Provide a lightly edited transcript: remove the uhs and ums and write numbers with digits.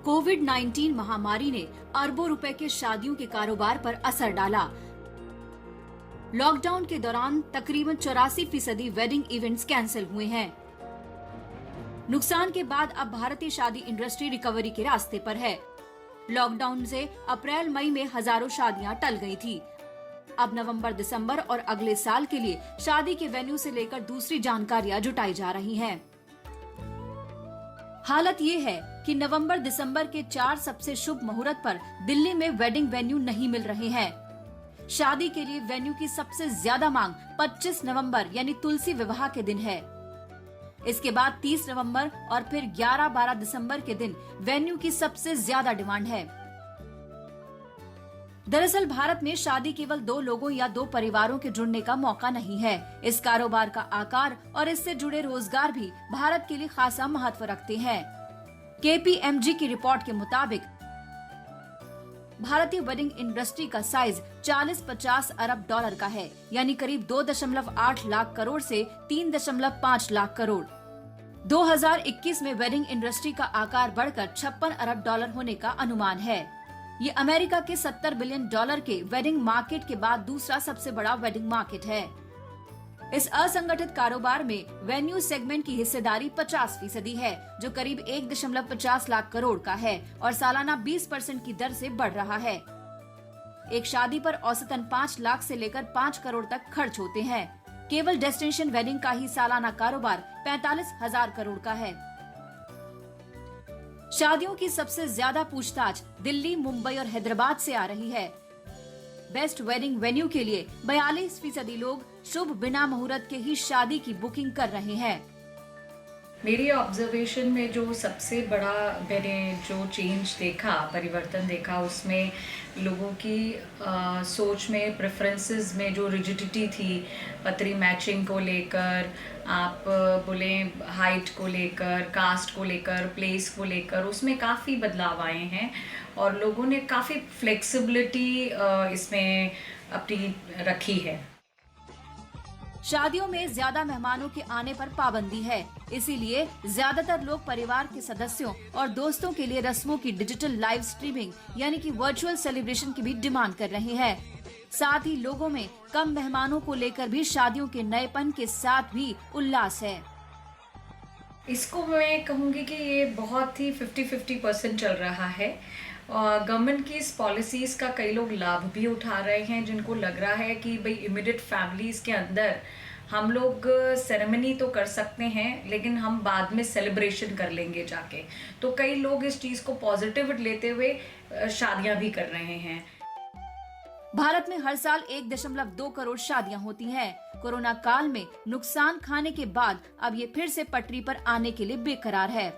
कोविड-19 महामारी ने अरबों रुपए के शादियों के कारोबार पर असर डाला। लॉकडाउन के दौरान तकरीबन 84% वेडिंग इवेंट्स कैंसिल हुए हैं। नुकसान के बाद अब भारतीय शादी इंडस्ट्री रिकवरी के रास्ते पर है। लॉकडाउन से अप्रैल मई में हजारों शादियां टल गई थी। अब नवंबर दिसंबर और अगले साल के लिए शादी के वेन्यू से लेकर दूसरी जानकारियां जुटाई जा रही हैं। हालत ये है कि नवंबर दिसंबर के 4 सबसे शुभ मुहूर्त पर दिल्ली में वेडिंग वेन्यू नहीं मिल रहे हैं। शादी के लिए वेन्यू की सबसे ज्यादा मांग 25 नवंबर यानी तुलसी विवाह के दिन है। इसके बाद 30 नवंबर और फिर 11-12 दिसंबर के दिन वेन्यू की सबसे ज्यादा डिमांड है। दरअसल भारत में शादी केवल 2 लोगों या 2 परिवारों के जुड़ने का मौका नहीं है। इस कारोबार का आकार और इससे जुड़े रोजगार भी भारत के लिए खासा महत्व रखते हैं। KPMG की रिपोर्ट के मुताबिक भारतीय वेडिंग इंडस्ट्री का साइज 40-50 अरब डॉलर का है, यानी करीब 2.8 लाख करोड़ से 3.5 लाख करोड़। 2021 में वेडिंग इंडस्ट्री का आकार बढ़कर 56 अरब डॉलर होने का अनुमान है। ये अमेरिका के 70 बिलियन डॉलर के वेडिंग मार्केट के बाद दूसरा सबसे बड़ा वेडिंग मार्केट है। इस असंगठित कारोबार में वेन्यू सेगमेंट की हिस्सेदारी 50% है, जो करीब 1.50 लाख करोड़ का है और सालाना 20% की दर से बढ़ रहा है। एक शादी पर औसतन 5 लाख से लेकर 5 करोड़ तक खर्च होते हैं। केवल डेस्टिनेशन वेडिंग का ही सालाना कारोबार 45,000 करोड़ का है। शादियों की सबसे ज्यादा पूछताछ दिल्ली, मुंबई और हैदराबाद से आ रही है। बेस्ट वेडिंग वेन्यू के लिए 42% लोग शुभ बिना मुहूर्त के ही शादी की बुकिंग कर रहे हैं। मेरी ऑब्जर्वेशन में जो सबसे बड़ा मैंने जो चेंज देखा, परिवर्तन देखा, उसमें लोगों की सोच में, प्रेफरेंसेस में जो रिजिडिटी थी, पत्री मैचिंग को लेकर, आप बोले हाइट को लेकर, कास्ट को लेकर, प्लेस को लेकर, उसमें काफ़ी बदलाव आए हैं और लोगों ने काफ़ी फ्लेक्सिबिलिटी इसमें अपनी रखी है। शादियों में ज्यादा मेहमानों के आने पर पाबंदी है, इसीलिए ज्यादातर लोग परिवार के सदस्यों और दोस्तों के लिए रस्मों की डिजिटल लाइव स्ट्रीमिंग यानी कि वर्चुअल सेलिब्रेशन की भी डिमांड कर रहे हैं। साथ ही लोगों में कम मेहमानों को लेकर भी शादियों के नएपन के साथ भी उल्लास है। इसको मैं कहूँगी कि ये बहुत ही 50-50% चल रहा है। गवर्नमेंट की इस पॉलिसीज़ का कई लोग लाभ भी उठा रहे हैं, जिनको लग रहा है कि भाई इमीडिएट फैमिलीज़ के अंदर हम लोग सेरेमनी तो कर सकते हैं, लेकिन हम बाद में सेलिब्रेशन कर लेंगे जाके। तो कई लोग इस चीज़ को पॉजिटिव लेते हुए शादियाँ भी कर रहे हैं। भारत में हर साल 1.2 करोड़ शादियां होती हैं। कोरोना काल में नुकसान खाने के बाद अब ये फिर से पटरी पर आने के लिए बेकरार है।